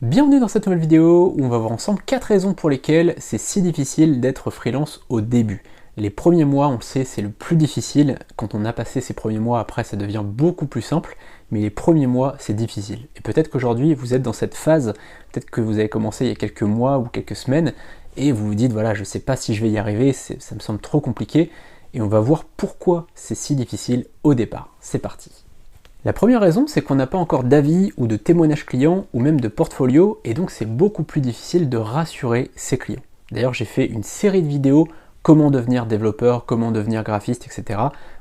Bienvenue dans cette nouvelle vidéo où on va voir ensemble 4 raisons pour lesquelles c'est si difficile d'être freelance au début. Les premiers mois, on le sait, c'est le plus difficile. Quand on a passé ces premiers mois, après, ça devient beaucoup plus simple. Mais les premiers mois, c'est difficile. Et peut-être qu'aujourd'hui, vous êtes dans cette phase, peut-être que vous avez commencé il y a quelques mois ou quelques semaines, et vous vous dites, voilà, je ne sais pas si je vais y arriver, ça me semble trop compliqué. Et on va voir pourquoi c'est si difficile au départ. C'est parti. La première raison, c'est qu'on n'a pas encore d'avis ou de témoignages clients ou même de portfolio, et donc c'est beaucoup plus difficile de rassurer ses clients. D'ailleurs, j'ai fait une série de vidéos comment devenir développeur, comment devenir graphiste, etc.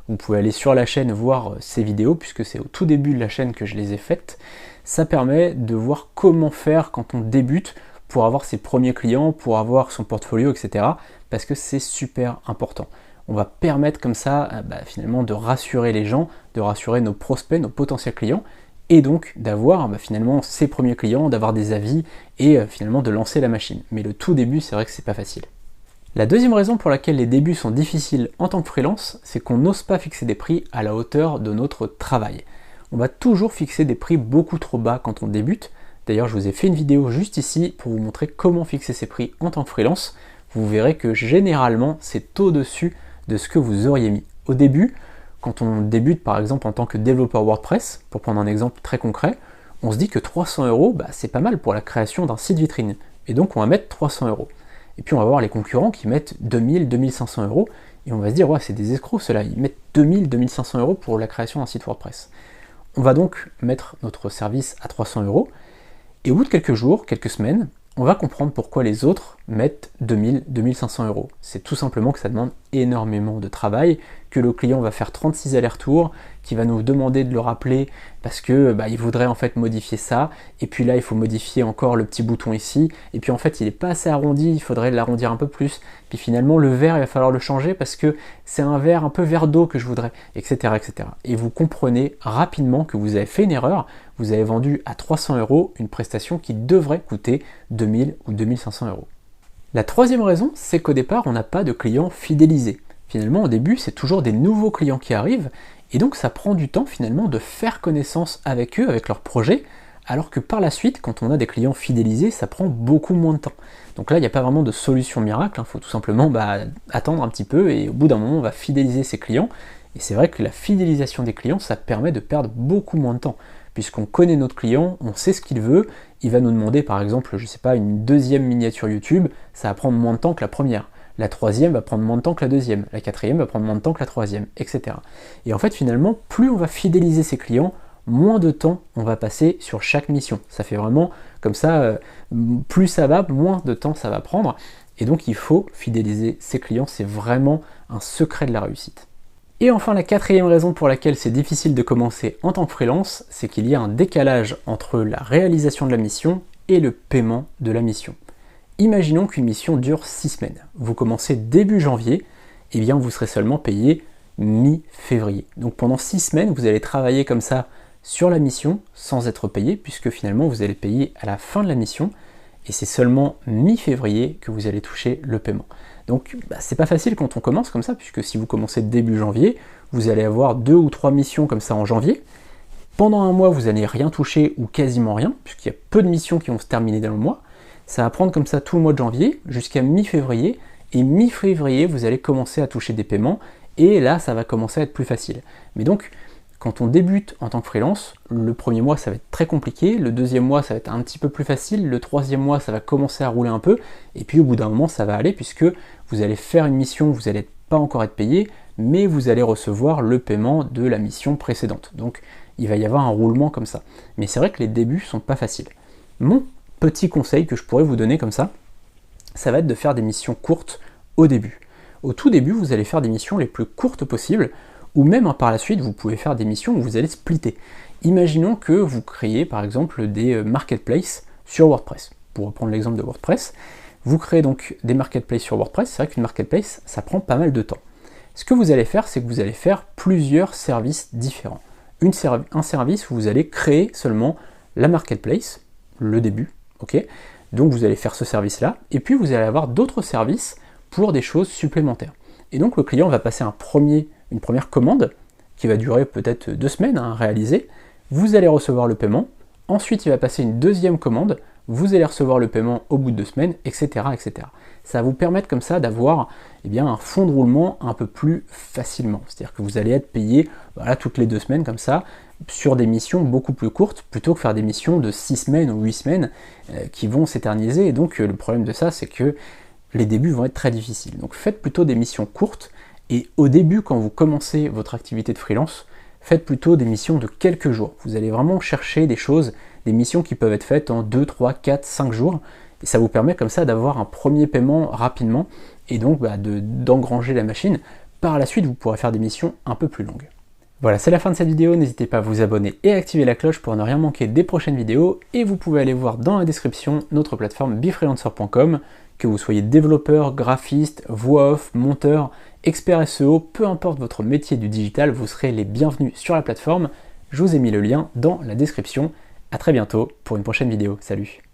Vous pouvez aller sur la chaîne voir ces vidéos, puisque c'est au tout début de la chaîne que je les ai faites. Ça permet de voir comment faire quand on débute pour avoir ses premiers clients, pour avoir son portfolio, etc. Parce que c'est super important. On va permettre comme ça finalement de rassurer les gens, de rassurer nos prospects, nos potentiels clients, et donc d'avoir finalement ses premiers clients, d'avoir des avis et finalement de lancer la machine. Mais le tout début, c'est vrai que c'est pas facile. La deuxième raison pour laquelle les débuts sont difficiles en tant que freelance, c'est qu'on n'ose pas fixer des prix à la hauteur de notre travail. On va toujours fixer des prix beaucoup trop bas quand on débute. D'ailleurs, je vous ai fait une vidéo juste ici pour vous montrer comment fixer ses prix en tant que freelance. Vous verrez que généralement, c'est au-dessus de ce que vous auriez mis. Au début, quand on débute par exemple en tant que développeur WordPress, pour prendre un exemple très concret, on se dit que 300 €, c'est pas mal pour la création d'un site vitrine. Et donc on va mettre 300 €. Et puis on va voir les concurrents qui mettent 2000, 2500 €, et on va se dire, ouais, c'est des escrocs ceux-là, ils mettent 2000, 2500 € pour la création d'un site WordPress. On va donc mettre notre service à 300 €, et au bout de quelques jours, quelques semaines, on va comprendre pourquoi les autres mettent 2000, 2500 €. C'est tout simplement que ça demande énormément de travail, que le client va faire 36 allers-retours, qui va nous demander de le rappeler parce que il voudrait en fait modifier ça, et puis là il faut modifier encore le petit bouton ici, et puis en fait il n'est pas assez arrondi, il faudrait l'arrondir un peu plus, puis finalement le vert il va falloir le changer parce que c'est un vert un peu vert d'eau que je voudrais, etc., etc. Et vous comprenez rapidement que vous avez fait une erreur, vous avez vendu à 300 € une prestation qui devrait coûter 2000 ou 2500 €. La troisième raison, c'est qu'au départ, on n'a pas de clients fidélisés. Finalement, au début, c'est toujours des nouveaux clients qui arrivent, et donc ça prend du temps finalement de faire connaissance avec eux, avec leurs projets, alors que par la suite, quand on a des clients fidélisés, ça prend beaucoup moins de temps. Donc là, il n'y a pas vraiment de solution miracle, il faut tout simplement attendre un petit peu, et au bout d'un moment, on va fidéliser ses clients, et c'est vrai que la fidélisation des clients, ça permet de perdre beaucoup moins de temps, puisqu'on connaît notre client, on sait ce qu'il veut, il va nous demander par exemple, je sais pas, une deuxième miniature YouTube, ça va prendre moins de temps que la première. La troisième va prendre moins de temps que la deuxième, la quatrième va prendre moins de temps que la troisième, etc. Et en fait, finalement, plus on va fidéliser ses clients, moins de temps on va passer sur chaque mission. Ça fait vraiment comme ça, plus ça va, moins de temps ça va prendre. Et donc, il faut fidéliser ses clients, c'est vraiment un secret de la réussite. Et enfin, la quatrième raison pour laquelle c'est difficile de commencer en tant que freelance, c'est qu'il y a un décalage entre la réalisation de la mission et le paiement de la mission. Imaginons qu'une mission dure 6 semaines. Vous commencez début janvier, et bien vous serez seulement payé mi-février. Donc pendant 6 semaines, vous allez travailler comme ça sur la mission sans être payé, puisque finalement vous allez payer à la fin de la mission, et c'est seulement mi-février que vous allez toucher le paiement. Donc c'est pas facile quand on commence comme ça, puisque si vous commencez début janvier, vous allez avoir 2 ou 3 missions comme ça en janvier. Pendant un mois, vous n'allez rien toucher ou quasiment rien, puisqu'il y a peu de missions qui vont se terminer dans le mois. Ça va prendre comme ça tout le mois de janvier jusqu'à mi-février, et mi-février, vous allez commencer à toucher des paiements, et là, ça va commencer à être plus facile. Mais donc, quand on débute en tant que freelance, le premier mois, ça va être très compliqué, le deuxième mois, ça va être un petit peu plus facile, le troisième mois, ça va commencer à rouler un peu, et puis au bout d'un moment, ça va aller, puisque vous allez faire une mission, vous n'allez pas encore être payé, mais vous allez recevoir le paiement de la mission précédente. Donc, il va y avoir un roulement comme ça. Mais c'est vrai que les débuts sont pas faciles. Mon petit conseil que je pourrais vous donner comme ça va être de faire des missions courtes au début. Au tout début, vous allez faire des missions les plus courtes possibles, ou même par la suite, vous pouvez faire des missions où vous allez splitter. Imaginons que vous créez par exemple des marketplaces sur WordPress. Pour reprendre l'exemple de WordPress, vous créez donc des marketplaces sur WordPress. C'est vrai qu'une marketplace, ça prend pas mal de temps. Ce que vous allez faire, c'est que vous allez faire plusieurs services différents. Un service où vous allez créer seulement la marketplace, le début, ok. Donc vous allez faire ce service-là, et puis vous allez avoir d'autres services pour des choses supplémentaires. Et donc le client va passer une première commande, qui va durer peut-être 2 semaines à réaliser, vous allez recevoir le paiement, ensuite il va passer une deuxième commande, vous allez recevoir le paiement au bout de 2 semaines, etc. etc. Ça va vous permettre comme ça d'avoir un fonds de roulement un peu plus facilement. C'est-à-dire que vous allez être payé toutes les 2 semaines comme ça, sur des missions beaucoup plus courtes, plutôt que faire des missions de 6 semaines ou 8 semaines qui vont s'éterniser. Et donc le problème de ça, c'est que les débuts vont être très difficiles. Donc faites plutôt des missions courtes, et au début, quand vous commencez votre activité de freelance, faites plutôt des missions de quelques jours. Vous allez vraiment chercher des choses, des missions qui peuvent être faites en 2, 3, 4, 5 jours, et ça vous permet comme ça d'avoir un premier paiement rapidement, et donc d'engranger la machine. Par la suite, vous pourrez faire des missions un peu plus longues. Voilà, c'est la fin de cette vidéo, n'hésitez pas à vous abonner et activer la cloche pour ne rien manquer des prochaines vidéos, et vous pouvez aller voir dans la description notre plateforme befreelancer.com, que vous soyez développeur, graphiste, voix off, monteur, expert SEO, peu importe votre métier du digital, vous serez les bienvenus sur la plateforme. Je vous ai mis le lien dans la description. A très bientôt pour une prochaine vidéo. Salut!